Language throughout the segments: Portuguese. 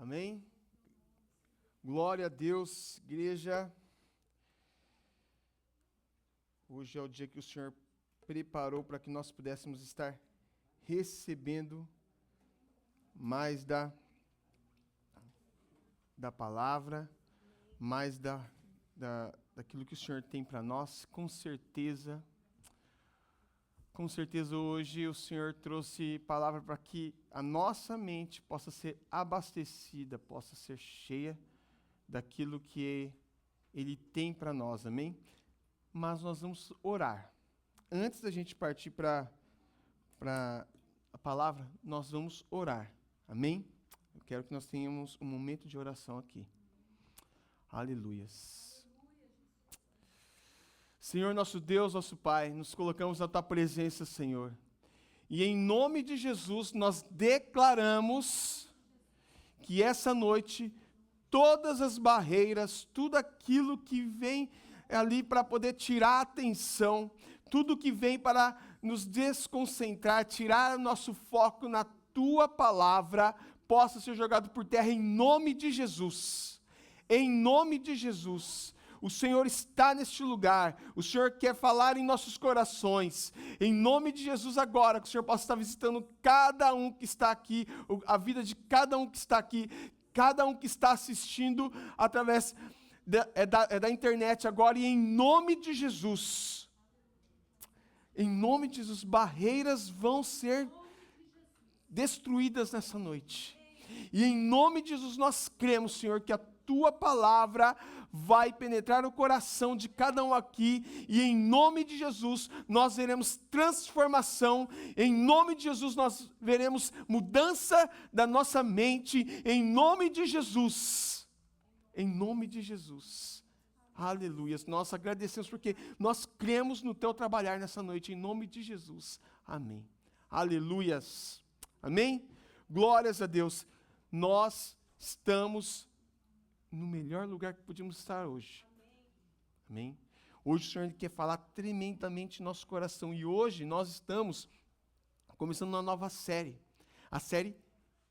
Amém? Glória a Deus, igreja. Hoje é o dia que o Senhor preparou para que nós pudéssemos estar recebendo mais da palavra, mais daquilo que o Senhor tem para nós. Com certeza hoje o Senhor trouxe palavra para que a nossa mente possa ser abastecida, possa ser cheia daquilo que Ele tem para nós, amém? Mas nós vamos orar. Antes da gente partir para a palavra, nós vamos orar, amém? Eu quero que nós tenhamos um momento de oração aqui. Aleluias. Senhor, nosso Deus, nosso Pai, nos colocamos na Tua presença, Senhor. E em nome de Jesus, nós declaramos que essa noite, todas as barreiras, tudo aquilo que vem ali para poder tirar a atenção, tudo que vem para nos desconcentrar, tirar o nosso foco na Tua palavra, possa ser jogado por terra em nome de Jesus. Em nome de Jesus. O Senhor está neste lugar, o Senhor quer falar em nossos corações, em nome de Jesus agora, que o Senhor possa estar visitando cada um que está aqui, a vida de cada um que está aqui, cada um que está assistindo através da internet agora, e em nome de Jesus, barreiras vão ser destruídas nessa noite, e em nome de Jesus nós cremos, Senhor, que a Tua palavra vai penetrar o coração de cada um aqui, e em nome de Jesus nós veremos transformação, em nome de Jesus nós veremos mudança da nossa mente, em nome de Jesus, aleluia. Nós agradecemos porque nós cremos no Teu trabalhar nessa noite, em nome de Jesus, amém, aleluias, amém, glórias a Deus. Nós estamos no melhor lugar que podíamos estar hoje. Amém? Hoje o Senhor quer falar tremendamente em nosso coração. E hoje nós estamos começando uma nova série. A série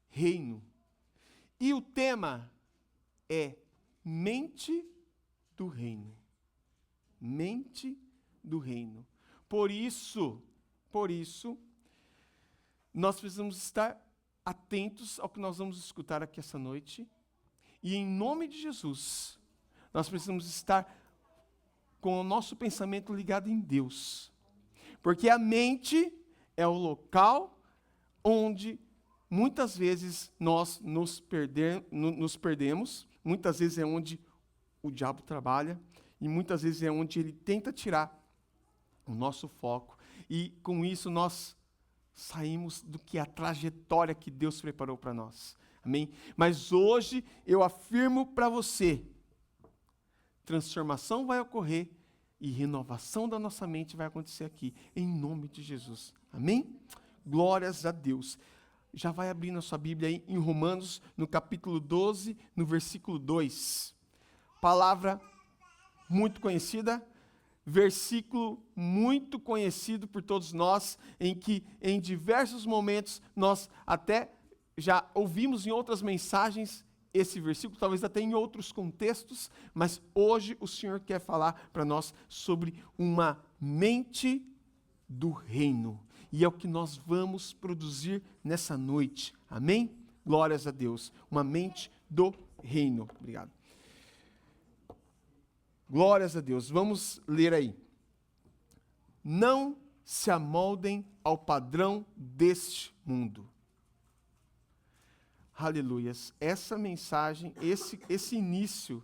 Reino. E o tema é Mente do Reino. Mente do Reino. Por isso, nós precisamos estar atentos ao que nós vamos escutar aqui essa noite. E em nome de Jesus, nós precisamos estar com o nosso pensamento ligado em Deus. Porque a mente é o local onde muitas vezes nós nos perdemos, muitas vezes é onde o diabo trabalha, e muitas vezes é onde ele tenta tirar o nosso foco. E com isso nós saímos do que a trajetória que Deus preparou para nós. Amém? Mas hoje eu afirmo para você, transformação vai ocorrer e renovação da nossa mente vai acontecer aqui, em nome de Jesus. Amém? Glórias a Deus. Já vai abrindo a sua Bíblia aí em Romanos, no capítulo 12, no versículo 2. Palavra muito conhecida, versículo muito conhecido por todos nós, em que em diversos momentos nós até já ouvimos em outras mensagens esse versículo, talvez até em outros contextos, mas hoje o Senhor quer falar para nós sobre uma mente do reino. E é o que nós vamos produzir nessa noite. Amém? Glórias a Deus. Uma mente do reino. Obrigado. Glórias a Deus. Vamos ler aí. Não se amoldem ao padrão deste mundo. Aleluias. Essa mensagem, esse início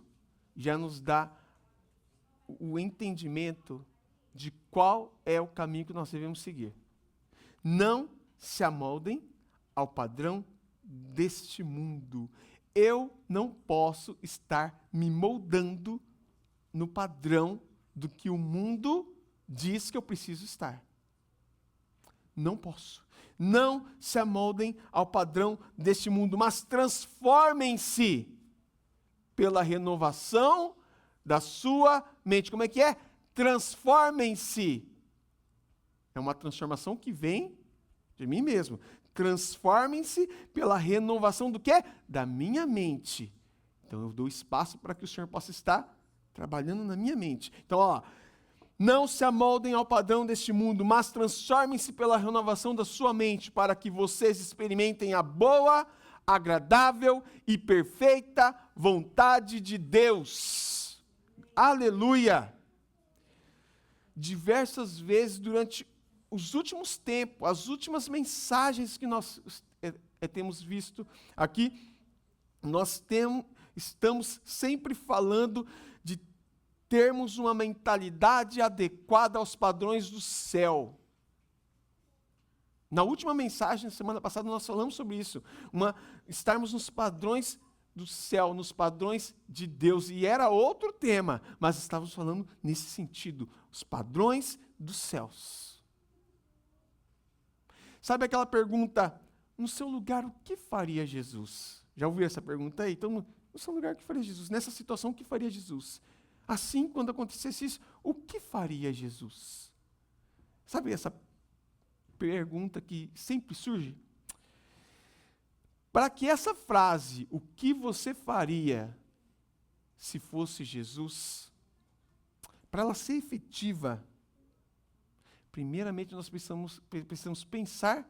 já nos dá o entendimento de qual é o caminho que nós devemos seguir. Não se amoldem ao padrão deste mundo. Eu não posso estar me moldando no padrão do que o mundo diz que eu preciso estar. Não posso. Não se amoldem ao padrão deste mundo, mas transformem-se pela renovação da sua mente. Como é que é? Transformem-se. É uma transformação que vem de mim mesmo. Transformem-se pela renovação do quê? Da minha mente. Então eu dou espaço para que o Senhor possa estar trabalhando na minha mente. Então, ó, não se amoldem ao padrão deste mundo, mas transformem-se pela renovação da sua mente, para que vocês experimentem a boa, agradável e perfeita vontade de Deus. Aleluia! Diversas vezes durante os últimos tempos, as últimas mensagens que nós temos visto aqui, estamos sempre falando de termos uma mentalidade adequada aos padrões do céu. Na última mensagem, na semana passada, nós falamos sobre isso. Estarmos nos padrões do céu, nos padrões de Deus. E era outro tema, mas estávamos falando nesse sentido. Os padrões dos céus. Sabe aquela pergunta, no seu lugar, o que faria Jesus? Já ouviu essa pergunta aí? Então, no seu lugar, o que faria Jesus? Nessa situação, o que faria Jesus? Assim, quando acontecesse isso, o que faria Jesus? Sabe essa pergunta que sempre surge? Para que essa frase, o que você faria se fosse Jesus, para ela ser efetiva, primeiramente nós precisamos pensar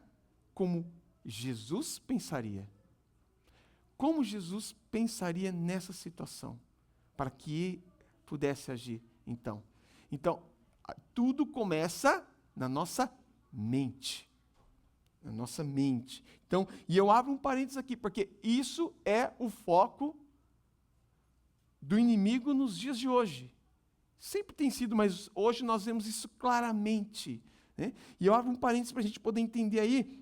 como Jesus pensaria. Como Jesus pensaria nessa situação, para que pudesse agir, então. Então, tudo começa na nossa mente. Na nossa mente. Então, e eu abro um parênteses aqui, porque isso é o foco do inimigo nos dias de hoje. Sempre tem sido, mas hoje nós vemos isso claramente. Né? E eu abro um parênteses para a gente poder entender aí,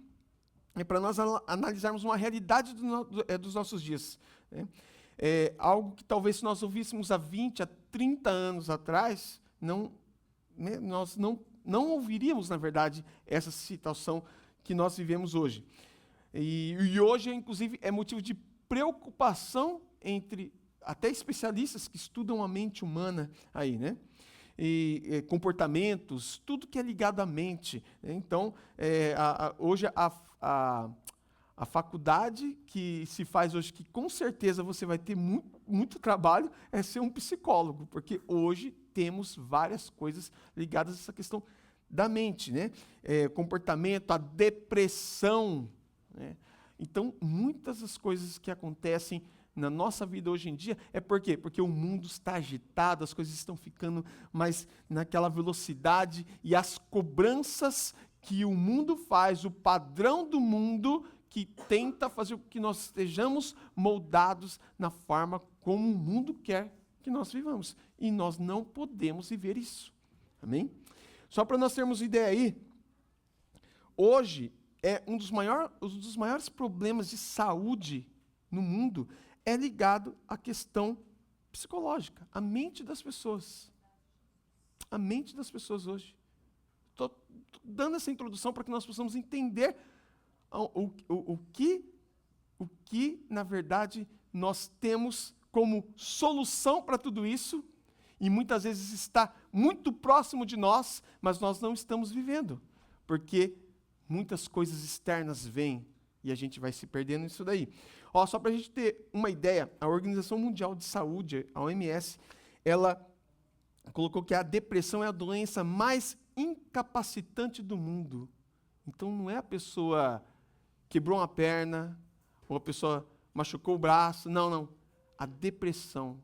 para nós analisarmos uma realidade dos nossos dias. Né? Algo que talvez se nós ouvíssemos há 20, há 30 anos atrás, nós não ouviríamos, na verdade, essa situação que nós vivemos hoje. E hoje, inclusive, é motivo de preocupação entre até especialistas que estudam a mente humana aí, né? Comportamentos, tudo que é ligado à mente. Né? Então, hoje a faculdade que se faz hoje, que com certeza você vai ter muito trabalho, é ser um psicólogo, porque hoje temos várias coisas ligadas a essa questão da mente, né? Comportamento, a depressão. Né? Então, muitas das coisas que acontecem na nossa vida hoje em dia é por quê? Porque o mundo está agitado, as coisas estão ficando mais naquela velocidade e as cobranças que o mundo faz, o padrão do mundo que tenta fazer com que nós estejamos moldados na forma como o mundo quer que nós vivamos. E nós não podemos viver isso. Amém? Só para nós termos ideia aí, hoje um dos maiores problemas de saúde no mundo é ligado à questão psicológica, à mente das pessoas. A mente das pessoas hoje. Estou dando essa introdução para que nós possamos entender o que, na verdade, nós temos como solução para tudo isso, e muitas vezes está muito próximo de nós, mas nós não estamos vivendo, porque muitas coisas externas vêm e a gente vai se perdendo nisso daí. Só para a gente ter uma ideia, a Organização Mundial de Saúde, a OMS, ela colocou que a depressão é a doença mais incapacitante do mundo. Então não é a pessoa quebrou uma perna, ou a pessoa machucou o braço, não. A depressão,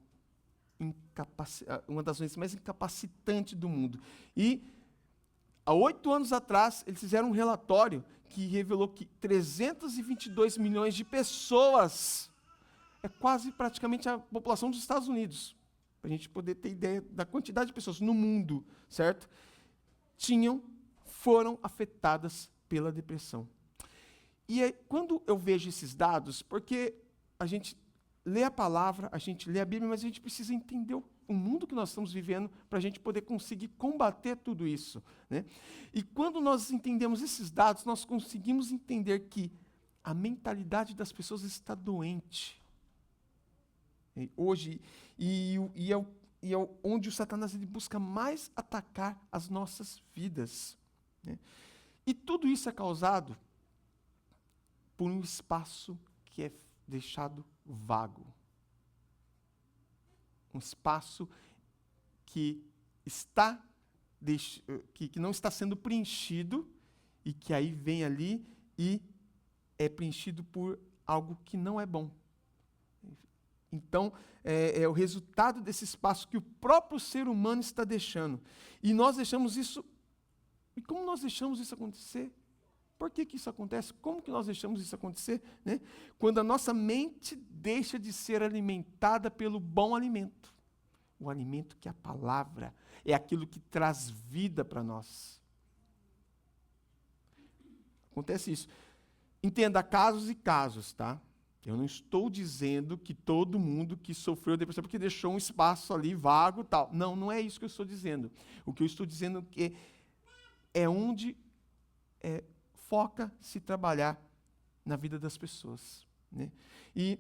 uma das doenças mais incapacitantes do mundo. E, há 8 anos atrás, eles fizeram um relatório que revelou que 322 milhões de pessoas, é quase praticamente a população dos Estados Unidos, para a gente poder ter ideia da quantidade de pessoas no mundo, certo? Foram afetadas pela depressão. E aí, quando eu vejo esses dados, porque a gente lê a palavra, a gente lê a Bíblia, mas a gente precisa entender o mundo que nós estamos vivendo para a gente poder conseguir combater tudo isso. Né? E quando nós entendemos esses dados, nós conseguimos entender que a mentalidade das pessoas está doente. Hoje, é onde o Satanás ele busca mais atacar as nossas vidas. Né? E tudo isso é causado por um espaço que é deixado vago. Um espaço que não está sendo preenchido, e que aí vem ali e é preenchido por algo que não é bom. Então, é o resultado desse espaço que o próprio ser humano está deixando. E nós deixamos isso. E como nós deixamos isso acontecer? Por que isso acontece? Como que nós deixamos isso acontecer? Né? Quando a nossa mente deixa de ser alimentada pelo bom alimento. O alimento que é a palavra, é aquilo que traz vida para nós. Acontece isso. Entenda, casos e casos, tá? Eu não estou dizendo que todo mundo que sofreu depressão porque deixou um espaço ali vago e tal. Não, não é isso que eu estou dizendo. O que eu estou dizendo é onde foca se trabalhar na vida das pessoas. Né? E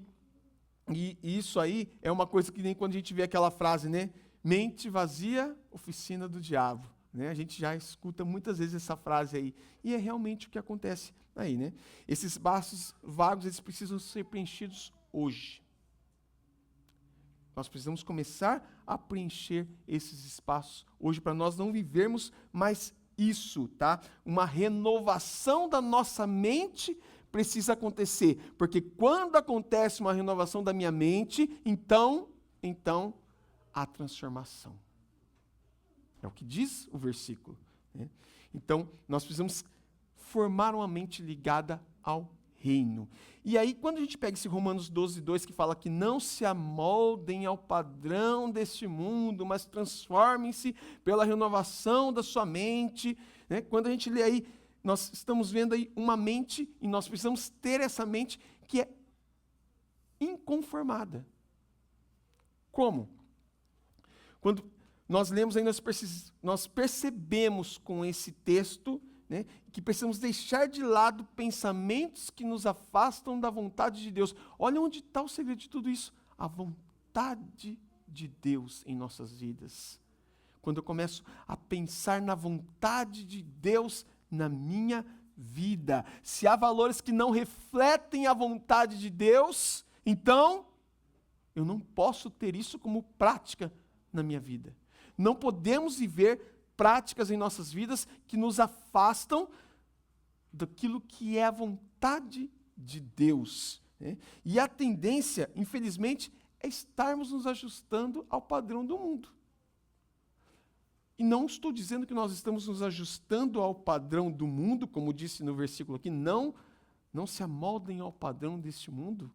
isso aí é uma coisa que nem quando a gente vê aquela frase, né? Mente vazia, oficina do diabo. Né? A gente já escuta muitas vezes essa frase aí. E é realmente o que acontece aí, né? Esses espaços vagos, eles precisam ser preenchidos hoje. Nós precisamos começar a preencher esses espaços hoje, para nós não vivermos mais isso, tá? Uma renovação da nossa mente precisa acontecer, porque quando acontece uma renovação da minha mente, então há transformação. É o que diz o versículo. Né? Então, nós precisamos formar uma mente ligada ao reino. E aí, quando a gente pega esse Romanos 12:2, que fala que não se amoldem ao padrão deste mundo, mas transformem-se pela renovação da sua mente. Né? Quando a gente lê aí, nós estamos vendo aí uma mente, e nós precisamos ter essa mente que é inconformada. Como? Quando nós lemos aí, nós percebemos com esse texto, né, que precisamos deixar de lado pensamentos que nos afastam da vontade de Deus. Olha onde está o segredo de tudo isso. A vontade de Deus em nossas vidas. Quando eu começo a pensar na vontade de Deus na minha vida. Se há valores que não refletem a vontade de Deus, então eu não posso ter isso como prática na minha vida. Não podemos viver práticas em nossas vidas que nos afastam daquilo que é a vontade de Deus. Né? E a tendência, infelizmente, é estarmos nos ajustando ao padrão do mundo. E não estou dizendo que nós estamos nos ajustando ao padrão do mundo, como disse no versículo aqui, não se amoldem ao padrão deste mundo.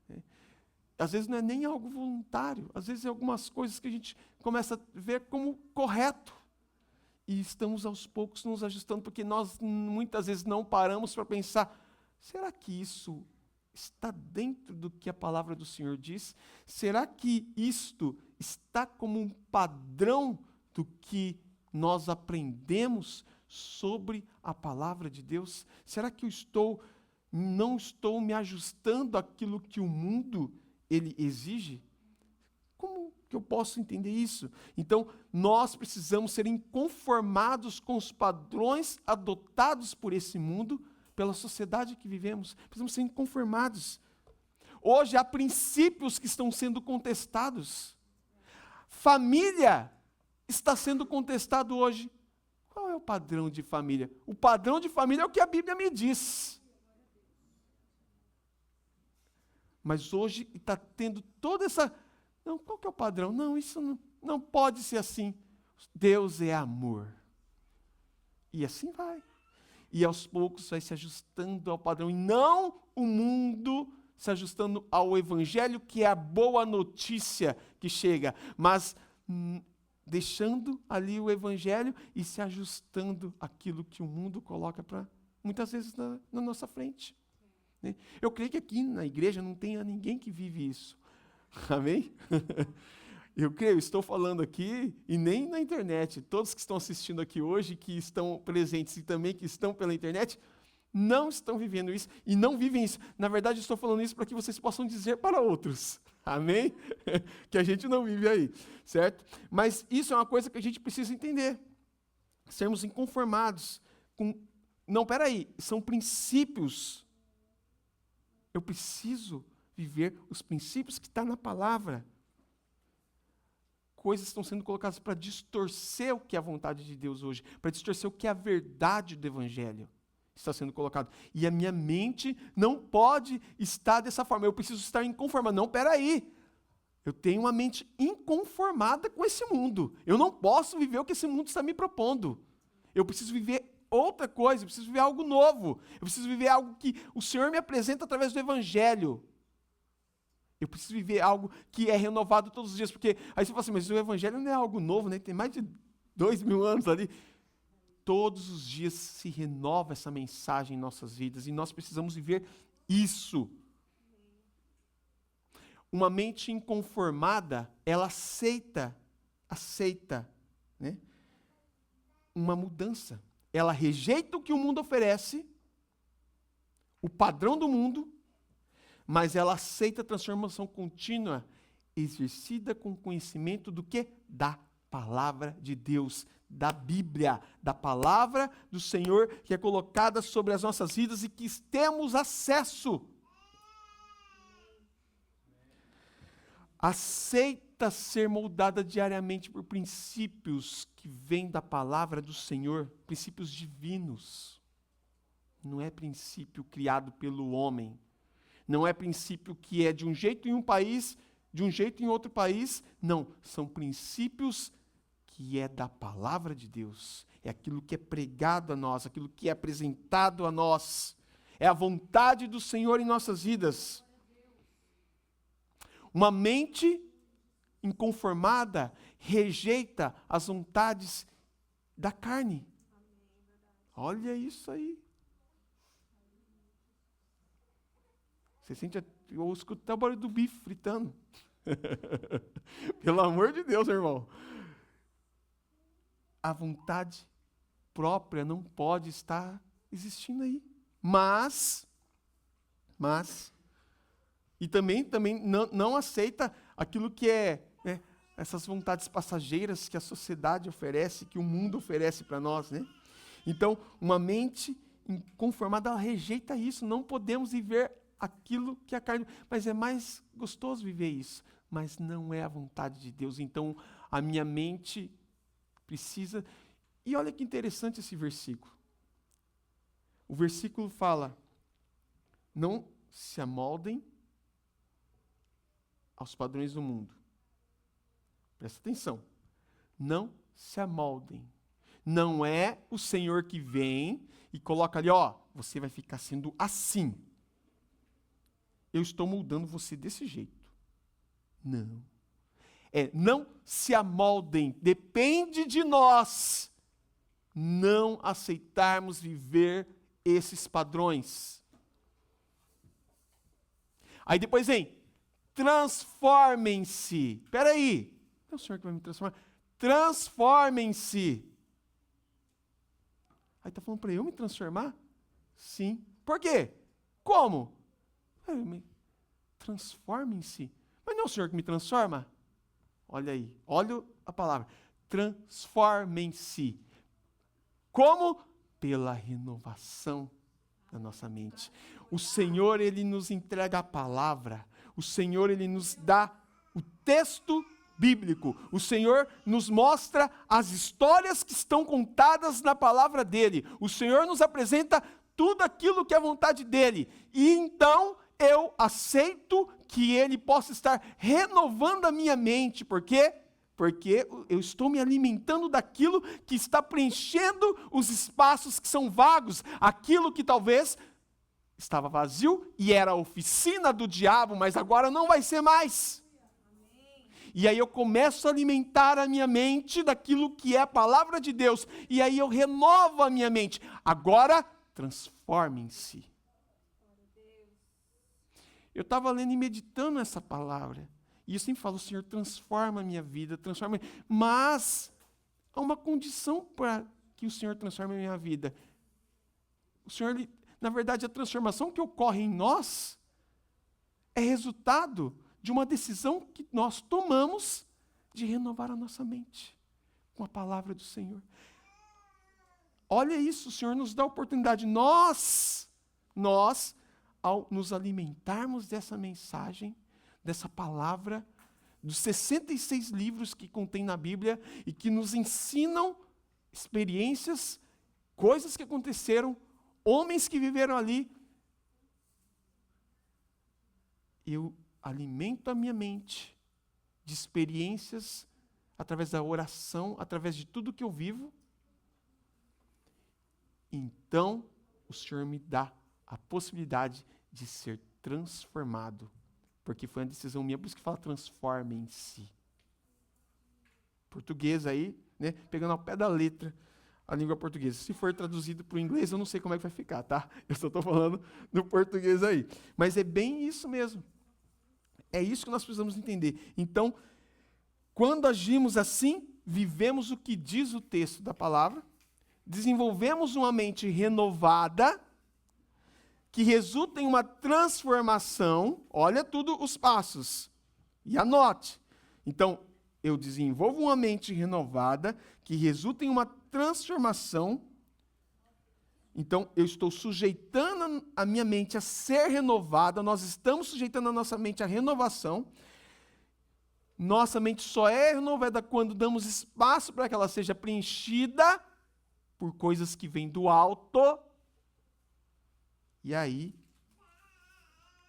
Né? Às vezes não é nem algo voluntário, às vezes é algumas coisas que a gente começa a ver como correto. E estamos aos poucos nos ajustando, porque nós muitas vezes não paramos para pensar, será que isso está dentro do que a palavra do Senhor diz? Será que isto está como um padrão do que nós aprendemos sobre a palavra de Deus? Será que eu não estou me ajustando àquilo que o mundo ele exige? Como que eu posso entender isso? Então, nós precisamos ser inconformados com os padrões adotados por esse mundo, pela sociedade que vivemos. Precisamos ser inconformados. Hoje há princípios que estão sendo contestados. Família está sendo contestado hoje. Qual é o padrão de família? O padrão de família é o que a Bíblia me diz. Mas hoje está tendo toda essa... Não, qual que é o padrão? Não, isso não pode ser assim. Deus é amor. E assim vai. E aos poucos vai se ajustando ao padrão. E não o mundo se ajustando ao evangelho, que é a boa notícia que chega. Mas deixando ali o evangelho e se ajustando àquilo que o mundo coloca muitas vezes na nossa frente. Eu creio que aqui na igreja não tenha ninguém que vive isso. Amém? Eu creio, estou falando aqui, e nem na internet, todos que estão assistindo aqui hoje, que estão presentes e também que estão pela internet, não estão vivendo isso e não vivem isso. Na verdade, estou falando isso para que vocês possam dizer para outros. Amém? Que a gente não vive aí, certo? Mas isso é uma coisa que a gente precisa entender. Sermos inconformados com... Não, peraí, são princípios Eu preciso viver os princípios que estão na palavra. Coisas estão sendo colocadas para distorcer o que é a vontade de Deus hoje, para distorcer o que é a verdade do Evangelho. Está sendo colocado. E a minha mente não pode estar dessa forma. Eu preciso estar inconformado. Não, peraí. Eu tenho uma mente inconformada com esse mundo. Eu não posso viver o que esse mundo está me propondo. Eu preciso viver outra coisa. Eu preciso viver algo novo. Eu preciso viver algo que o Senhor me apresenta através do Evangelho. Eu preciso viver algo que é renovado todos os dias. Porque aí você fala assim, mas o Evangelho não é algo novo, né? Tem mais de 2000 anos ali. Todos os dias se renova essa mensagem em nossas vidas e nós precisamos viver isso. Uma mente inconformada, ela aceita, né, uma mudança. Ela rejeita o que o mundo oferece, o padrão do mundo, mas ela aceita a transformação contínua, exercida com conhecimento do que? Da palavra de Deus, da Bíblia, da palavra do Senhor que é colocada sobre as nossas vidas e que temos acesso. Aceita ser moldada diariamente por princípios que vêm da palavra do Senhor, princípios divinos. Não é princípio criado pelo homem. Não é princípio que é de um jeito em um país, de um jeito em outro país. Não, são princípios que é da palavra de Deus, é aquilo que é pregado a nós, aquilo que é apresentado a nós, é a vontade do Senhor em nossas vidas. Uma mente inconformada rejeita as vontades da carne. Olha isso aí. Você sente, eu escuto até o barulho do bife fritando. Pelo amor de Deus, irmão. A vontade própria não pode estar existindo aí. Mas, e também não aceita aquilo que é, né, essas vontades passageiras que a sociedade oferece, que o mundo oferece para nós, né? Então, uma mente inconformada, ela rejeita isso. Não podemos viver aquilo que a carne... Mas é mais gostoso viver isso. Mas não é a vontade de Deus. Então, a minha mente precisa... E olha que interessante esse versículo. O versículo fala, não se amoldem aos padrões do mundo. Presta atenção. Não se amoldem. Não é o Senhor que vem e coloca ali, ó, você vai ficar sendo assim. Eu estou moldando você desse jeito. Não. Não se amoldem. Depende de nós não aceitarmos viver esses padrões. Aí depois vem, transformem-se. Espera aí. É o Senhor que vai me transformar. Transformem-se. Aí está falando para eu me transformar? Sim. Por quê? Como? Transformem-se. Mas não é o Senhor que me transforma? Olha aí. Olha a palavra. Transformem-se. Como? Pela renovação da nossa mente. O Senhor, Ele nos entrega a palavra. O Senhor, Ele nos dá o texto bíblico. O Senhor nos mostra as histórias que estão contadas na palavra dEle. O Senhor nos apresenta tudo aquilo que é vontade dEle. E então eu aceito que Ele possa estar renovando a minha mente. Por quê? Porque eu estou me alimentando daquilo que está preenchendo os espaços que são vagos, aquilo que talvez estava vazio e era a oficina do diabo, mas agora não vai ser mais. E aí eu começo a alimentar a minha mente daquilo que é a palavra de Deus, e aí eu renovo a minha mente. Agora, transformem-se. Eu estava lendo e meditando essa palavra. E eu sempre falo, Senhor, transforma a minha vida, transforma. Mas há uma condição para que o Senhor transforme a minha vida. O Senhor, na verdade, a transformação que ocorre em nós é resultado de uma decisão que nós tomamos de renovar a nossa mente com a palavra do Senhor. Olha isso, o Senhor nos dá a oportunidade. Nós, ao nos alimentarmos dessa mensagem, dessa palavra, dos 66 livros que contém na Bíblia e que nos ensinam experiências, coisas que aconteceram, homens que viveram ali. Eu alimento a minha mente de experiências através da oração, através de tudo que eu vivo. Então, o Senhor me dá a possibilidade de ser transformado. Porque foi uma decisão minha, por isso que fala transformem-se. Português aí, né, pegando ao pé da letra a língua portuguesa. Se for traduzido para o inglês, eu não sei como é que vai ficar, tá? Eu só estou falando do português aí. Mas é bem isso mesmo. É isso que nós precisamos entender. Então, quando agimos assim, vivemos o que diz o texto da palavra, desenvolvemos uma mente renovada, que resulta em uma transformação. Olha tudo os passos. E anote. Então, eu desenvolvo uma mente renovada, que resulta em uma transformação. Então, eu estou sujeitando a minha mente a ser renovada, nós estamos sujeitando a nossa mente à renovação. Nossa mente só é renovada quando damos espaço para que ela seja preenchida por coisas que vêm do alto. E aí,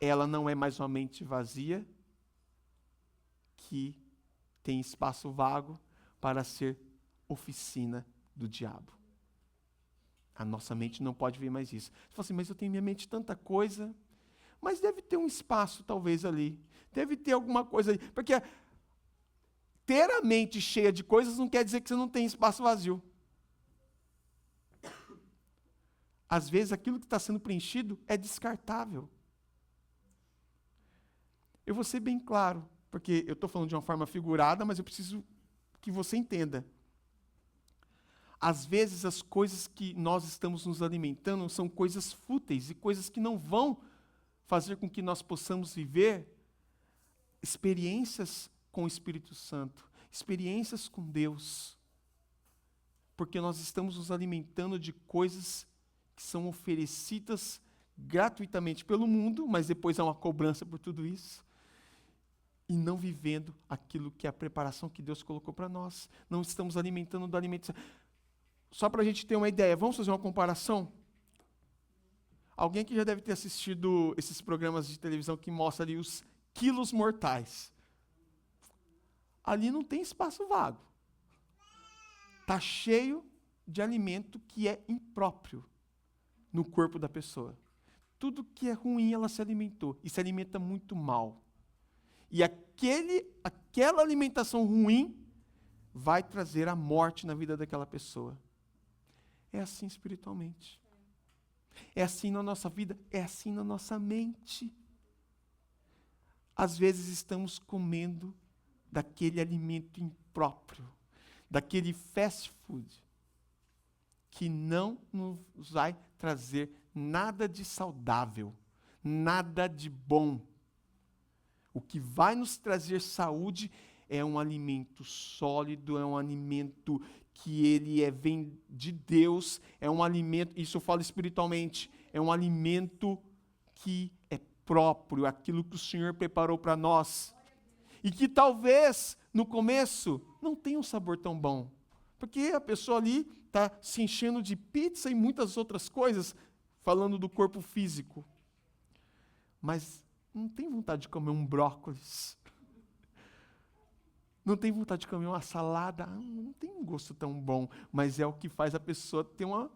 ela não é mais uma mente vazia, que tem espaço vago para ser oficina do diabo. A nossa mente não pode ver mais isso. Você fala assim, mas eu tenho em minha mente tanta coisa, mas deve ter um espaço talvez ali, deve ter alguma coisa ali, porque ter a mente cheia de coisas não quer dizer que você não tem espaço vazio. Às vezes aquilo que está sendo preenchido é descartável. Eu vou ser bem claro, porque eu estou falando de uma forma figurada, mas eu preciso que você entenda. Às vezes as coisas que nós estamos nos alimentando são coisas fúteis e coisas que não vão fazer com que nós possamos viver experiências com o Espírito Santo, experiências com Deus. Porque nós estamos nos alimentando de coisas que são oferecidas gratuitamente pelo mundo, mas depois há uma cobrança por tudo isso, e não vivendo aquilo que é a preparação que Deus colocou para nós. Não estamos alimentando do alimento. Só para a gente ter uma ideia, vamos fazer uma comparação? Alguém que já deve ter assistido esses programas de televisão que mostram ali os quilos mortais. Ali não tem espaço vago. Está cheio de alimento que é impróprio no corpo da pessoa. Tudo que é ruim ela se alimentou e se alimenta muito mal. E aquela alimentação ruim vai trazer a morte na vida daquela pessoa. É assim espiritualmente. É assim na nossa vida, é assim na nossa mente. Às vezes estamos comendo daquele alimento impróprio, daquele fast food, que não nos vai trazer nada de saudável, nada de bom. O que vai nos trazer saúde é um alimento sólido, é um alimento que vem de Deus, é um alimento, isso eu falo espiritualmente, é um alimento que é próprio, aquilo que o Senhor preparou para nós. E que talvez, no começo, não tenha um sabor tão bom. Porque a pessoa ali está se enchendo de pizza e muitas outras coisas, falando do corpo físico. Mas não tem vontade de comer um brócolis. Não tem vontade de comer uma salada. Não tem um gosto tão bom, mas é o que faz a pessoa ter um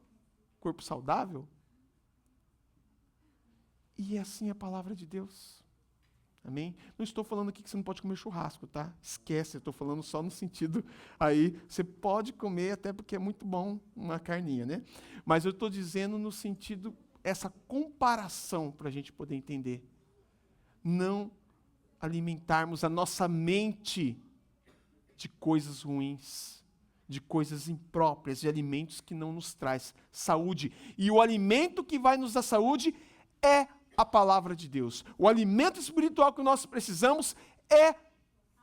corpo saudável. E é assim a palavra de Deus. Amém? Não estou falando aqui que você não pode comer churrasco, tá? Esquece, eu estou falando só no sentido aí, você pode comer até porque é muito bom uma carninha, né? Mas eu estou dizendo no sentido, essa comparação para a gente poder entender. Não alimentarmos a nossa mente de coisas ruins, de coisas impróprias, de alimentos que não nos traz saúde. E o alimento que vai nos dar saúde é a palavra de Deus. O alimento espiritual que nós precisamos é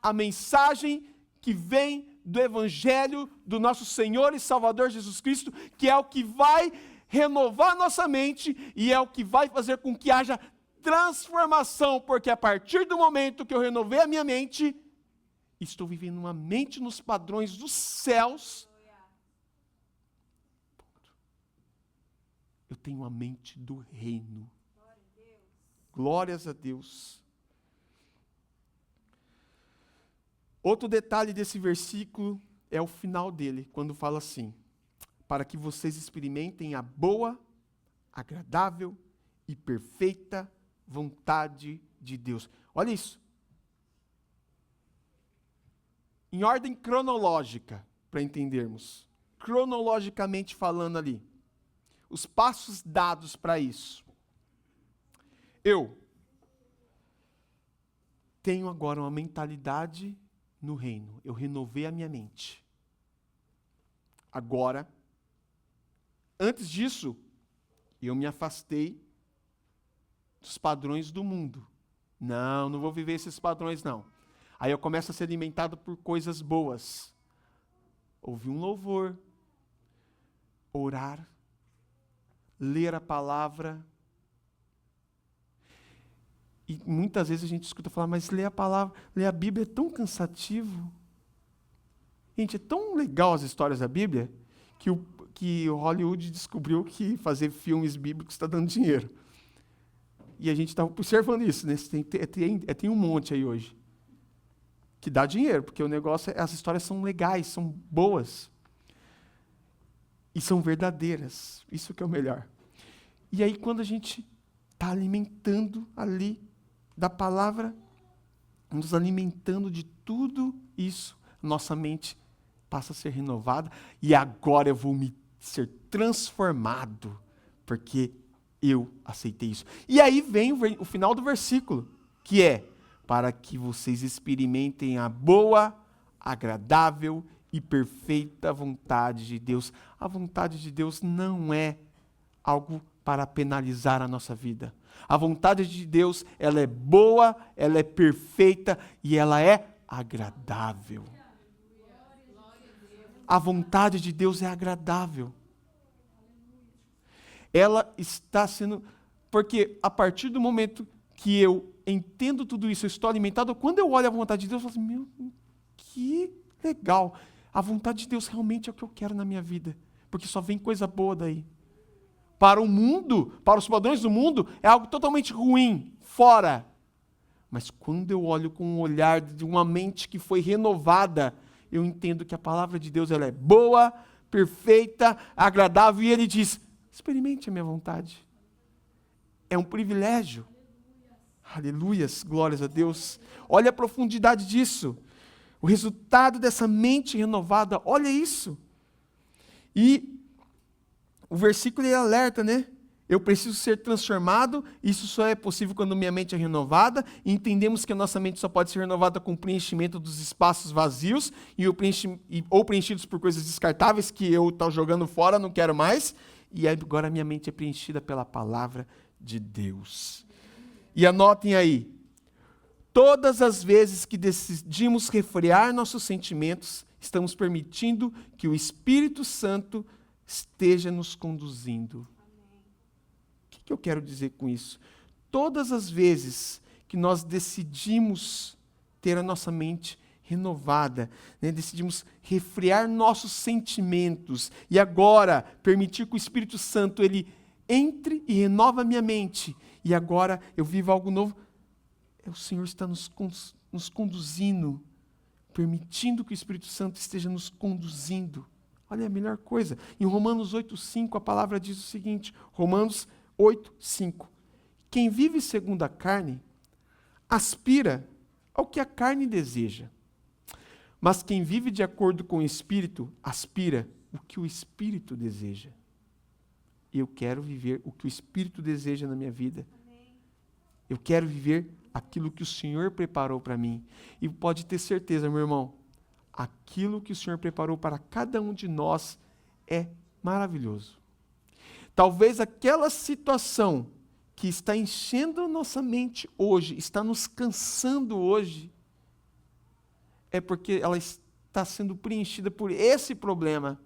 a mensagem que vem do Evangelho do nosso Senhor e Salvador Jesus Cristo, que é o que vai renovar nossa mente e é o que vai fazer com que haja transformação, porque a partir do momento que eu renovei a minha mente, estou vivendo uma mente nos padrões dos céus. Eu tenho a mente do reino. Glórias a Deus. Outro detalhe desse versículo é o final dele, quando fala assim: para que vocês experimentem a boa, agradável e perfeita vontade de Deus. Olha isso. Em ordem cronológica, para entendermos. Cronologicamente falando ali. Os passos dados para isso. Eu tenho agora uma mentalidade no reino. Eu renovei a minha mente. Agora, antes disso, eu me afastei dos padrões do mundo. Não vou viver esses padrões, não. Aí eu começo a ser alimentado por coisas boas. Ouvir um louvor, orar, ler a palavra. E muitas vezes a gente escuta falar, mas ler a palavra, ler a Bíblia é tão cansativo. Gente, é tão legal as histórias da Bíblia, que o Hollywood descobriu que fazer filmes bíblicos está dando dinheiro. E a gente está observando isso, né? Tem um monte aí hoje. Que dá dinheiro, porque o negócio, as histórias são legais, são boas. E são verdadeiras. Isso que é o melhor. E aí, quando a gente está alimentando ali da palavra, nos alimentando de tudo isso, nossa mente passa a ser renovada, e agora eu vou ser transformado, porque eu aceitei isso. E aí vem o final do versículo, que é: para que vocês experimentem a boa, agradável e perfeita vontade de Deus. A vontade de Deus não é algo para penalizar a nossa vida. A vontade de Deus, ela é boa, ela é perfeita e ela é agradável. A vontade de Deus é agradável. Ela está sendo... Porque a partir do momento que eu entendo tudo isso, eu estou alimentado, quando eu olho a vontade de Deus, eu falo assim, meu, que legal. A vontade de Deus realmente é o que eu quero na minha vida. Porque só vem coisa boa daí. Para o mundo, para os padrões do mundo, é algo totalmente ruim, fora. Mas quando eu olho com um olhar de uma mente que foi renovada, eu entendo que a palavra de Deus ela é boa, perfeita, agradável, e ele diz, experimente a minha vontade. É um privilégio. Aleluias, glórias a Deus. Olha a profundidade disso. O resultado dessa mente renovada, olha isso. E o versículo ele alerta, né? Eu preciso ser transformado, isso só é possível quando minha mente é renovada, e entendemos que a nossa mente só pode ser renovada com o preenchimento dos espaços vazios, ou preenchidos por coisas descartáveis que eu estou jogando fora, não quero mais, e agora a minha mente é preenchida pela palavra de Deus. E anotem aí, todas as vezes que decidimos refrear nossos sentimentos, estamos permitindo que o Espírito Santo esteja nos conduzindo. O que eu quero dizer com isso? Todas as vezes que nós decidimos ter a nossa mente renovada, né, decidimos refrear nossos sentimentos e agora permitir que o Espírito Santo ele entre e renova a minha mente e agora eu vivo algo novo, o Senhor está nos conduzindo, permitindo que o Espírito Santo esteja nos conduzindo. Olha a melhor coisa. Em Romanos 8,5 a palavra diz o seguinte, Romanos 8,5. Quem vive segundo a carne, aspira ao que a carne deseja. Mas quem vive de acordo com o Espírito, aspira o que o Espírito deseja. Eu quero viver o que o Espírito deseja na minha vida. Eu quero viver aquilo que o Senhor preparou para mim. E pode ter certeza, meu irmão, aquilo que o Senhor preparou para cada um de nós é maravilhoso. Talvez aquela situação que está enchendo a nossa mente hoje, está nos cansando hoje, é porque ela está sendo preenchida por esse problema.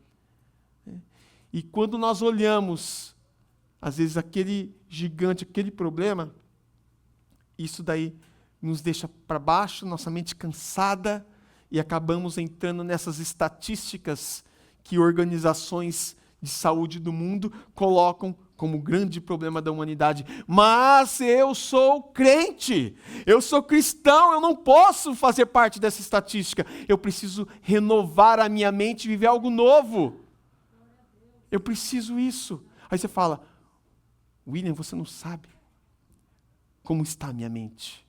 E quando nós olhamos, às vezes, aquele gigante, aquele problema, Isso daí nos deixa para baixo, nossa mente cansada, e acabamos entrando nessas estatísticas que organizações de saúde do mundo colocam como grande problema da humanidade. Mas eu sou crente, eu sou cristão, eu não posso fazer parte dessa estatística. Eu preciso renovar a minha mente e viver algo novo. Eu preciso isso. Aí você fala, William, você não sabe como está a minha mente.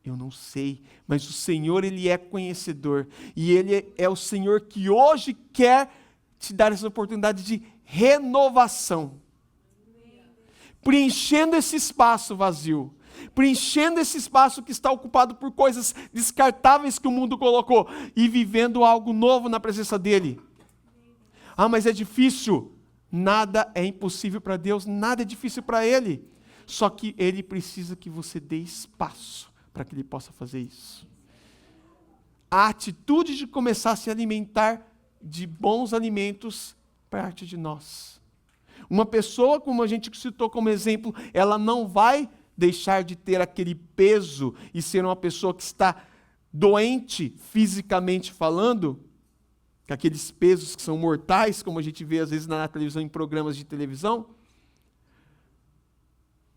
Eu não sei, mas o Senhor, Ele é conhecedor. E Ele é o Senhor que hoje quer te dar essa oportunidade de renovação. Preenchendo esse espaço vazio. Preenchendo esse espaço que está ocupado por coisas descartáveis que o mundo colocou. E vivendo algo novo na presença dEle. Ah, mas é difícil. Nada é impossível para Deus, nada é difícil para Ele. Só que Ele precisa que você dê espaço para que Ele possa fazer isso. A atitude de começar a se alimentar de bons alimentos parte de nós. Uma pessoa, como a gente citou como exemplo, ela não vai deixar de ter aquele peso e ser uma pessoa que está doente fisicamente falando, aqueles pesos que são mortais, como a gente vê às vezes na televisão, em programas de televisão,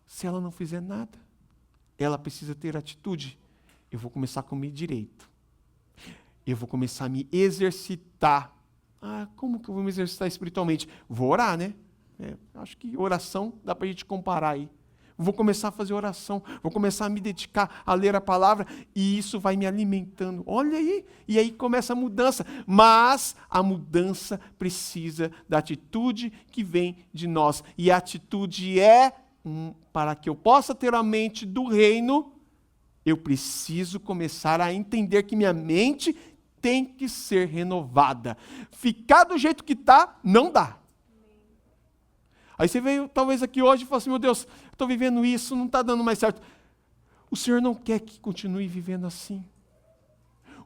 se ela não fizer nada. Ela precisa ter atitude. Eu vou começar a comer direito. Eu vou começar a me exercitar. Ah, como que eu vou me exercitar espiritualmente? Vou orar, né? Acho que oração dá para a gente comparar aí. Vou começar a fazer oração. Vou começar a me dedicar a ler a palavra. E isso vai me alimentando. Olha aí. E aí começa a mudança. Mas a mudança precisa da atitude que vem de nós. E a atitude para que eu possa ter a mente do reino, eu preciso começar a entender que minha mente tem que ser renovada. Ficar do jeito que está, não dá. Aí você veio talvez aqui hoje e falou assim, meu Deus, estou vivendo isso, não está dando mais certo. O Senhor não quer que continue vivendo assim.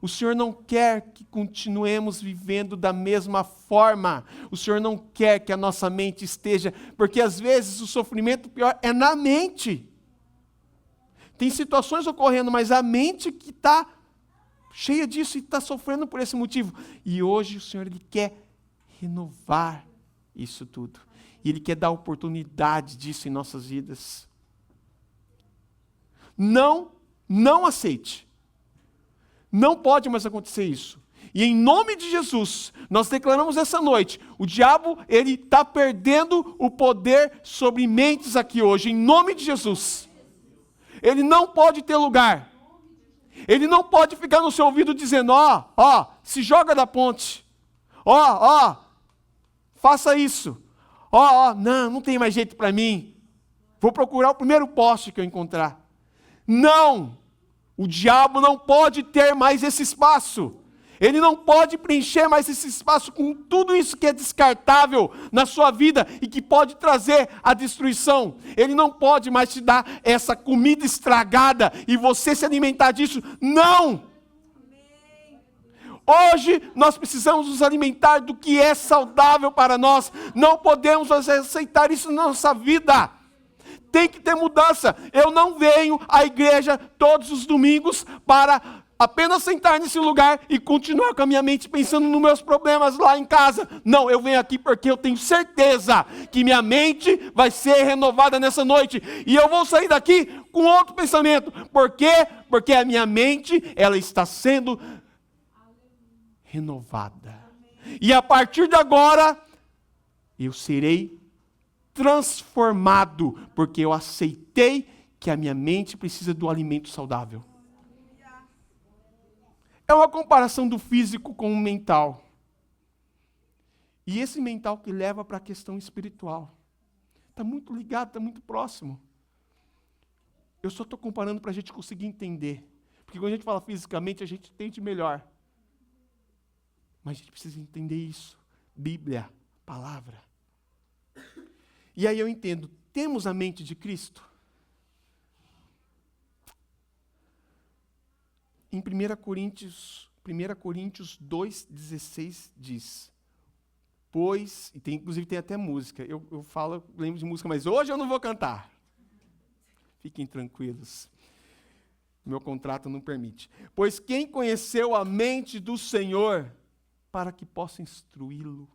O Senhor não quer que continuemos vivendo da mesma forma. O Senhor não quer que a nossa mente esteja... Porque às vezes o sofrimento pior é na mente. Tem situações ocorrendo, mas a mente que está cheia disso e está sofrendo por esse motivo. E hoje o Senhor Ele quer renovar isso tudo. E Ele quer dar oportunidade disso em nossas vidas. Não aceite. Não pode mais acontecer isso. E em nome de Jesus, nós declaramos essa noite, o diabo, ele está perdendo o poder sobre mentes aqui hoje, em nome de Jesus. Ele não pode ter lugar. Ele não pode ficar no seu ouvido dizendo, se joga da ponte. Faça isso. Não tem mais jeito para mim. Vou procurar o primeiro poste que eu encontrar. Não! O diabo não pode ter mais esse espaço. Ele não pode preencher mais esse espaço com tudo isso que é descartável na sua vida e que pode trazer a destruição. Ele não pode mais te dar essa comida estragada e você se alimentar disso. Não! Hoje nós precisamos nos alimentar do que é saudável para nós. Não podemos aceitar isso na nossa vida. Tem que ter mudança. Eu não venho à igreja todos os domingos para apenas sentar nesse lugar e continuar com a minha mente pensando nos meus problemas lá em casa. Não, eu venho aqui porque eu tenho certeza que minha mente vai ser renovada nessa noite. E eu vou sair daqui com outro pensamento. Por quê? Porque a minha mente, ela está sendo renovada. E a partir de agora, eu serei transformado, porque eu aceitei que a minha mente precisa do alimento saudável. É uma comparação do físico com o mental. E esse mental que leva para a questão espiritual. Está muito ligado, está muito próximo. Eu só estou comparando para a gente conseguir entender. Porque quando a gente fala fisicamente, a gente entende melhor. Mas a gente precisa entender isso. Bíblia, palavra. E aí eu entendo, temos a mente de Cristo? Em 1 Coríntios 2,16 diz, pois, e inclusive tem até música, eu lembro de música, mas hoje eu não vou cantar. Fiquem tranquilos. Meu contrato não permite. Pois quem conheceu a mente do Senhor para que possa instruí-lo?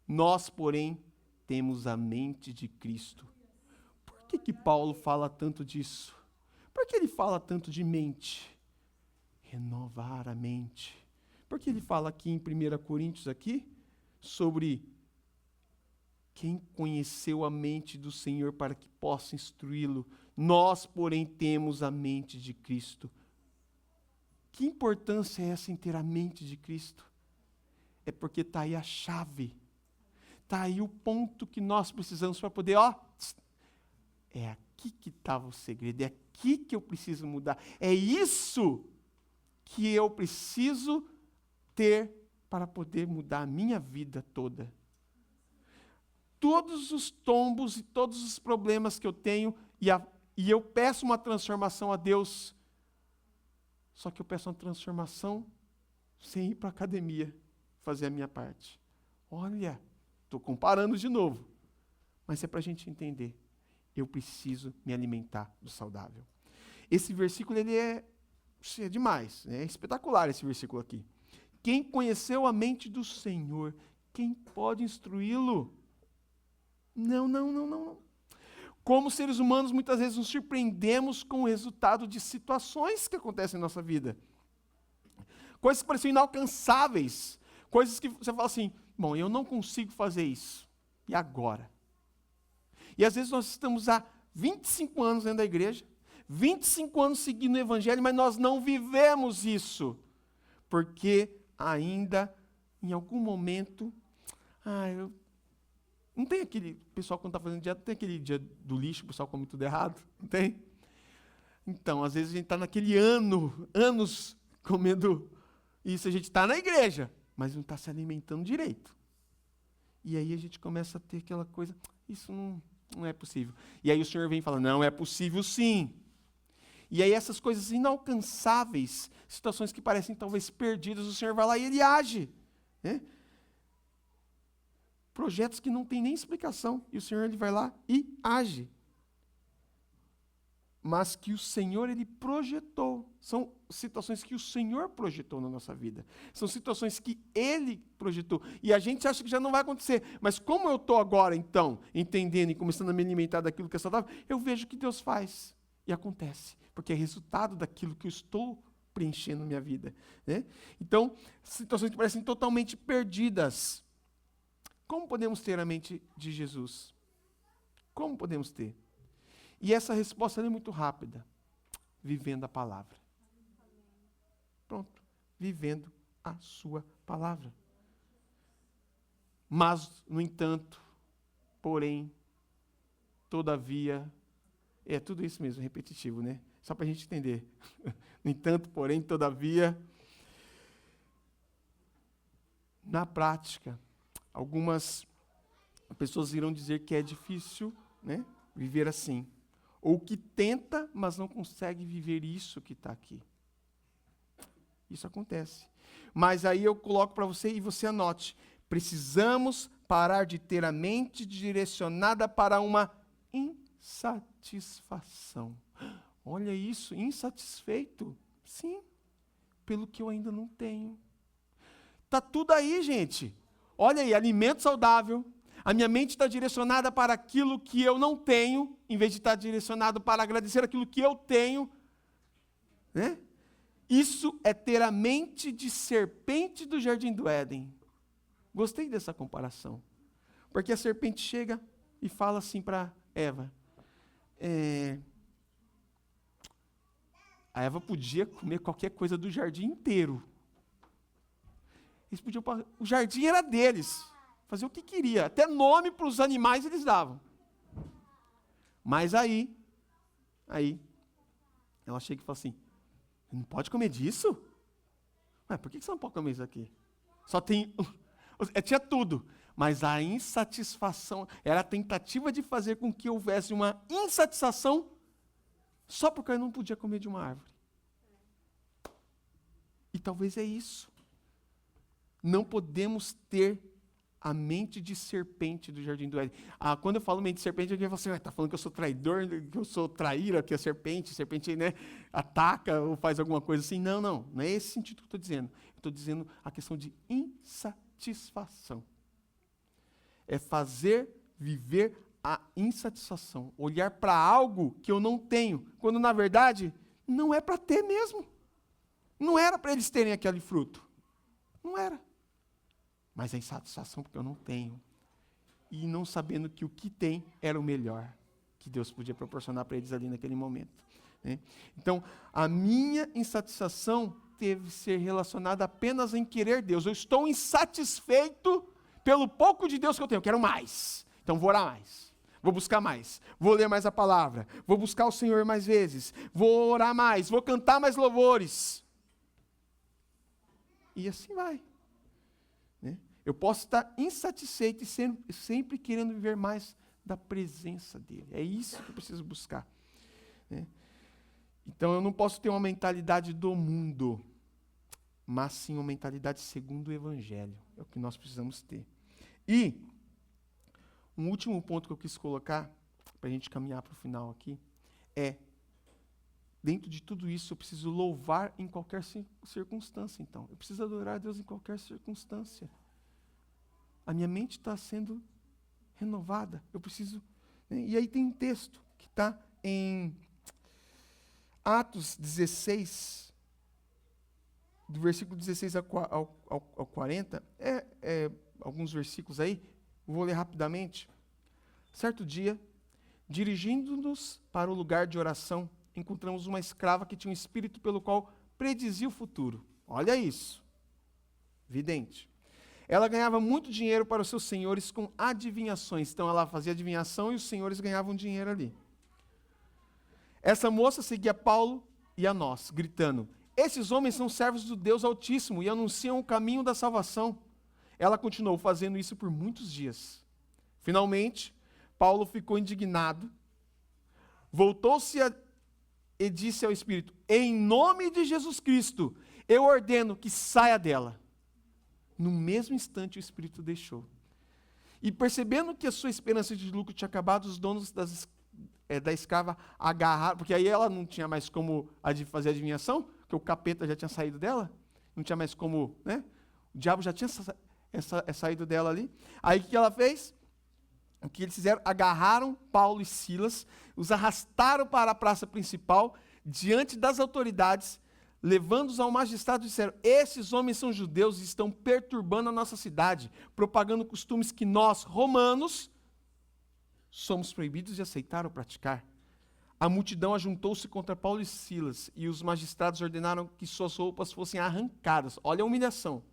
Nós, porém, temos a mente de Cristo. Por que Paulo fala tanto disso? Por que ele fala tanto de mente? Renovar a mente. Por que ele fala aqui em 1 Coríntios aqui sobre quem conheceu a mente do Senhor para que possa instruí-lo? Nós, porém, temos a mente de Cristo. Que importância é essa em ter a mente de Cristo? É porque está aí a chave. Está aí o ponto que nós precisamos para poder, é aqui que estava o segredo, é aqui que eu preciso mudar. É isso que eu preciso ter para poder mudar a minha vida toda. Todos os tombos e todos os problemas que eu tenho, e eu peço uma transformação a Deus, só que eu peço uma transformação sem ir para a academia fazer a minha parte. Olha, estou comparando de novo, mas é para a gente entender. Eu preciso me alimentar do saudável. Esse versículo, ele é demais, é espetacular esse versículo aqui. Quem conheceu a mente do Senhor, quem pode instruí-lo? Não. Como seres humanos, muitas vezes nos surpreendemos com o resultado de situações que acontecem em nossa vida. Coisas que parecem inalcançáveis. Coisas que você fala assim, bom, eu não consigo fazer isso. E agora? E às vezes nós estamos há 25 anos dentro da igreja, 25 anos seguindo o evangelho, mas nós não vivemos isso. Porque ainda, em algum momento, não tem aquele, pessoal quando está fazendo dieta, não tem aquele dia do lixo, o pessoal come tudo errado, não tem? Então, às vezes a gente está naquele anos comendo isso, a gente está na igreja, mas não está se alimentando direito. E aí a gente começa a ter aquela coisa, isso não é possível. E aí o Senhor vem e fala, não, é possível sim. E aí essas coisas inalcançáveis, situações que parecem talvez perdidas, o Senhor vai lá e Ele age, né? Projetos que não tem nem explicação, e o Senhor ele vai lá e age. Mas que o Senhor ele projetou, são situações que o Senhor projetou na nossa vida. São situações que Ele projetou, e a gente acha que já não vai acontecer. Mas como eu estou agora, então, entendendo e começando a me alimentar daquilo que é saudável, eu vejo que Deus faz, e acontece, porque é resultado daquilo que eu estou preenchendo na minha vida, né? Então, situações que parecem totalmente perdidas. Como podemos ter a mente de Jesus? Como podemos ter? E essa resposta é muito rápida. Vivendo a palavra. Pronto. Vivendo a sua palavra. Mas, no entanto, porém, todavia, é tudo isso mesmo, repetitivo, né? Só para a gente entender. No entanto, porém, todavia, na prática, algumas pessoas irão dizer que é difícil, né, viver assim. Ou que tenta, mas não consegue viver isso que está aqui. Isso acontece. Mas aí eu coloco para você e você anote. Precisamos parar de ter a mente direcionada para uma insatisfação. Olha isso, insatisfeito. Sim, pelo que eu ainda não tenho. Está tudo aí, gente. Olha aí, alimento saudável. A minha mente está direcionada para aquilo que eu não tenho, em vez de estar direcionado para agradecer aquilo que eu tenho, né? Isso é ter a mente de serpente do jardim do Éden. Gostei dessa comparação. Porque a serpente chega e fala assim para Eva. A Eva podia comer qualquer coisa do jardim inteiro. Eles podiam, o jardim era deles. Fazer o que queria. Até nome para os animais eles davam. Mas aí, ela chega e fala assim, não pode comer disso? Mas por que você não pode comer isso aqui? Só tem... Tinha tudo. Mas a insatisfação, era a tentativa de fazer com que houvesse uma insatisfação só porque eu não podia comer de uma árvore. E talvez é isso. Não podemos ter a mente de serpente do jardim do Éden. Quando eu falo mente de serpente, alguém fala assim, está falando que eu sou traidor, que eu sou traíra, que a serpente, né, ataca ou faz alguma coisa assim. Não, não é esse sentido que eu estou dizendo. Eu estou dizendo a questão de insatisfação. É fazer viver a insatisfação, olhar para algo que eu não tenho, quando na verdade não é para ter mesmo. Não era para eles terem aquele fruto. Não era. Mas a insatisfação porque eu não tenho. E não sabendo que o que tem era o melhor que Deus podia proporcionar para eles ali naquele momento. Né? Então, a minha insatisfação deve ser relacionada apenas em querer Deus. Eu estou insatisfeito pelo pouco de Deus que eu tenho. Eu quero mais. Então, vou orar mais. Vou buscar mais. Vou ler mais a palavra. Vou buscar o Senhor mais vezes. Vou orar mais. Vou cantar mais louvores. E assim vai. Né? Eu posso estar insatisfeito e sempre querendo viver mais da presença dEle. É isso que eu preciso buscar. Né? Então eu não posso ter uma mentalidade do mundo, mas sim uma mentalidade segundo o Evangelho. É o que nós precisamos ter. E um último ponto que eu quis colocar, para a gente caminhar para o final aqui, é, dentro de tudo isso, eu preciso louvar em qualquer circunstância, então. Eu preciso adorar a Deus em qualquer circunstância. A minha mente está sendo renovada. Eu preciso... Né? E aí tem um texto que está em Atos 16, do versículo 16 ao 40. Alguns versículos aí, vou ler rapidamente. Certo dia, dirigindo-nos para o lugar de oração, encontramos uma escrava que tinha um espírito pelo qual predizia o futuro. Olha isso. Vidente. Ela ganhava muito dinheiro para os seus senhores com adivinhações. Então ela fazia adivinhação e os senhores ganhavam dinheiro ali. Essa moça seguia Paulo e a nós, gritando: esses homens são servos do Deus Altíssimo e anunciam o caminho da salvação. Ela continuou fazendo isso por muitos dias. Finalmente, Paulo ficou indignado, voltou-se e disse ao Espírito: em nome de Jesus Cristo, eu ordeno que saia dela. No mesmo instante, o Espírito deixou. E percebendo que a sua esperança de lucro tinha acabado, os donos da escrava agarraram, porque aí ela não tinha mais como fazer adivinhação, porque o capeta já tinha saído dela, não tinha mais como, né? O diabo já tinha saído dela ali. Aí o que ela fez? O que eles fizeram? Agarraram Paulo e Silas, os arrastaram para a praça principal, diante das autoridades, levando-os ao magistrado, disseram: esses homens são judeus e estão perturbando a nossa cidade, propagando costumes que nós, romanos, somos proibidos de aceitar ou praticar. A multidão ajuntou-se contra Paulo e Silas, e os magistrados ordenaram que suas roupas fossem arrancadas. Olha a humilhação.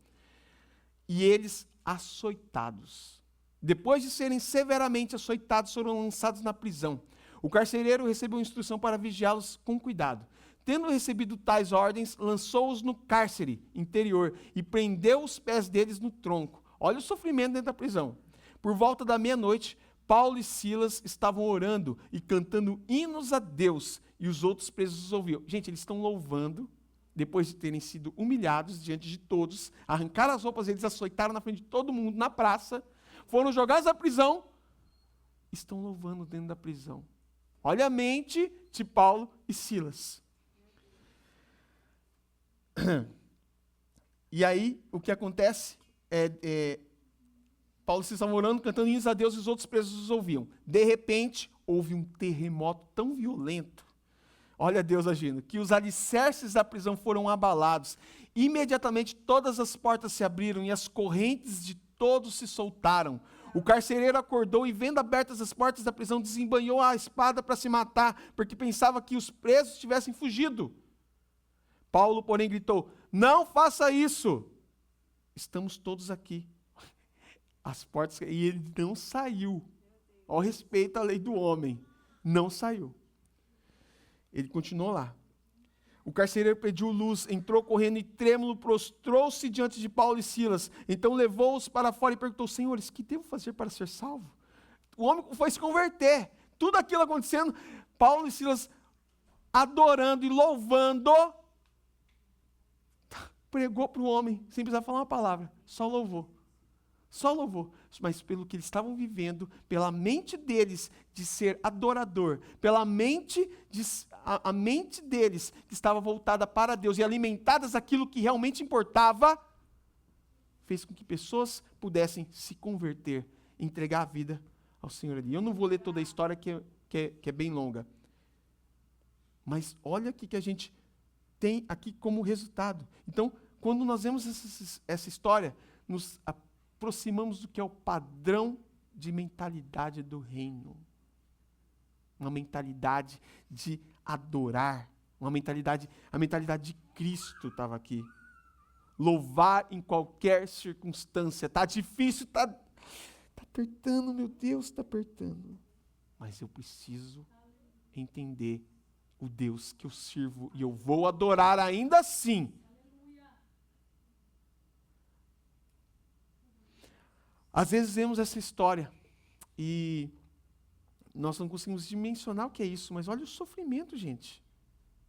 E eles açoitados. Depois de serem severamente açoitados, foram lançados na prisão. O carcereiro recebeu instrução para vigiá-los com cuidado. Tendo recebido tais ordens, lançou-os no cárcere interior e prendeu os pés deles no tronco. Olha o sofrimento dentro da prisão. Por volta da meia-noite, Paulo e Silas estavam orando e cantando hinos a Deus, e os outros presos os ouviam. Gente, eles estão louvando, depois de terem sido humilhados diante de todos, arrancaram as roupas, eles açoitaram na frente de todo mundo, na praça, foram jogados na prisão, estão louvando dentro da prisão. Olha a mente de Paulo e Silas. E aí, o que acontece Paulo e Silas estavam orando, cantando hinos a Deus, e os outros presos os ouviam. De repente, houve um terremoto tão violento, olha Deus agindo, que os alicerces da prisão foram abalados. Imediatamente, todas as portas se abriram e as correntes de todos se soltaram. O carcereiro acordou e, vendo abertas as portas da prisão, desembanhou a espada para se matar, porque pensava que os presos tivessem fugido. Paulo, porém, gritou: não faça isso, estamos todos aqui. As portas, e ele não saiu, ao respeito à lei do homem, não saiu. Ele continuou lá. O carcereiro pediu luz, entrou correndo e trêmulo, prostrou-se diante de Paulo e Silas. Então levou-os para fora e perguntou: senhores, que devo fazer para ser salvo? O homem foi se converter. Tudo aquilo acontecendo, Paulo e Silas adorando e louvando. Pregou para o homem, sem precisar falar uma palavra, só louvou. Só louvor, mas pelo que eles estavam vivendo, pela mente deles de ser adorador, pela mente, a mente deles que estava voltada para Deus e alimentadas aquilo que realmente importava, fez com que pessoas pudessem se converter, entregar a vida ao Senhor ali. Eu não vou ler toda a história que é bem longa, mas olha o que a gente tem aqui como resultado. Então, quando nós vemos essa história, nos aproximamos do que é o padrão de mentalidade do reino. Uma mentalidade de adorar. A mentalidade de Cristo estava aqui. Louvar em qualquer circunstância. Está difícil, está apertando, meu Deus, está apertando. Mas eu preciso entender o Deus que eu sirvo e eu vou adorar ainda assim. Às vezes vemos essa história e nós não conseguimos dimensionar o que é isso, mas olha o sofrimento, gente.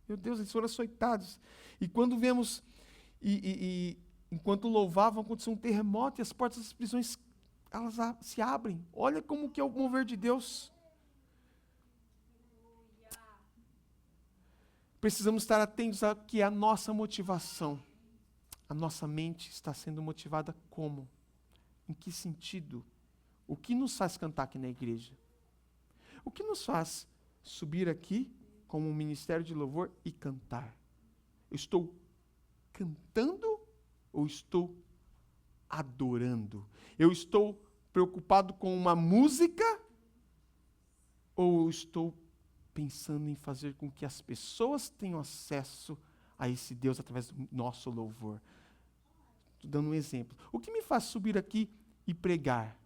Meu Deus, eles foram açoitados. E quando vemos, enquanto louvavam, aconteceu um terremoto e as portas das prisões, elas se abrem. Olha como que é o mover de Deus. Precisamos estar atentos a que a nossa motivação, a nossa mente está sendo motivada como? Em que sentido? O que nos faz cantar aqui na igreja? O que nos faz subir aqui como um ministério de louvor e cantar? Eu estou cantando ou estou adorando? Eu estou preocupado com uma música ou estou pensando em fazer com que as pessoas tenham acesso a esse Deus através do nosso louvor? Estou dando um exemplo. O que me faz subir aqui e pregar?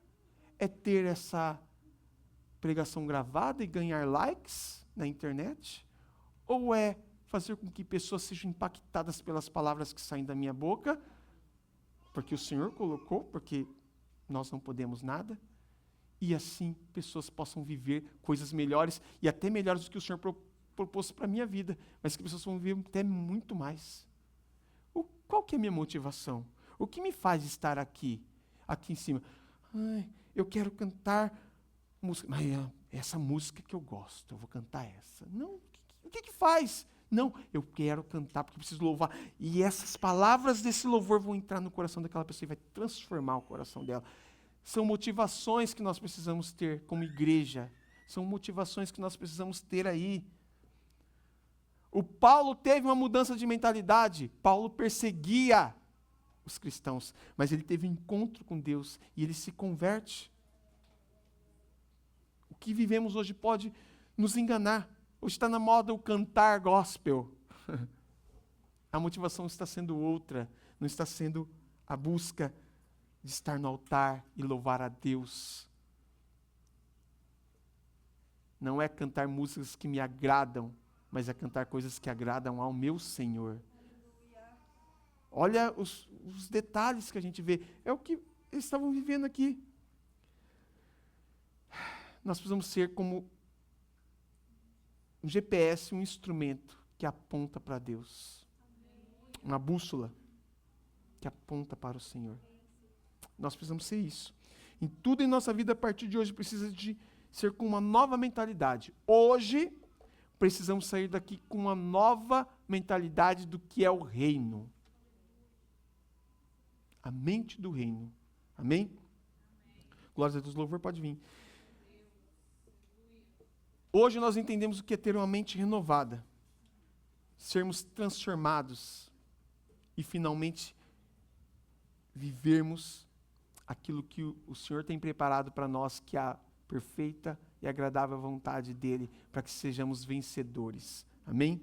É ter essa pregação gravada e ganhar likes na internet? Ou é fazer com que pessoas sejam impactadas pelas palavras que saem da minha boca, porque o Senhor colocou, porque nós não podemos nada, e assim pessoas possam viver coisas melhores, e até melhores do que o Senhor propôs para a minha vida, mas que pessoas vão viver até muito mais. Qual que é a minha motivação? O que me faz estar aqui em cima? Eu quero cantar música, mas essa música que eu gosto, eu vou cantar essa. Não, o que faz? Não, eu quero cantar porque eu preciso louvar. E essas palavras desse louvor vão entrar no coração daquela pessoa e vai transformar o coração dela. São motivações que nós precisamos ter como igreja. São motivações que nós precisamos ter aí. O Paulo teve uma mudança de mentalidade. Paulo perseguia os cristãos, mas ele teve um encontro com Deus e ele se converte. O que vivemos hoje pode nos enganar. Hoje está na moda o cantar gospel. A motivação está sendo outra, não está sendo a busca de estar no altar e louvar a Deus. Não é cantar músicas que me agradam, mas é cantar coisas que agradam ao meu Senhor. Olha os detalhes que a gente vê. É o que eles estavam vivendo aqui. Nós precisamos ser como um GPS, um instrumento que aponta para Deus. Uma bússola que aponta para o Senhor. Nós precisamos ser isso. Em tudo em nossa vida, a partir de hoje, precisa de ser com uma nova mentalidade. Hoje, precisamos sair daqui com uma nova mentalidade do que é o reino. A mente do reino. Amém? Glória a Deus, louvor pode vir. Hoje nós entendemos o que é ter uma mente renovada. Sermos transformados. E finalmente vivermos aquilo que o Senhor tem preparado para nós, que é a perfeita e agradável vontade dEle, para que sejamos vencedores. Amém?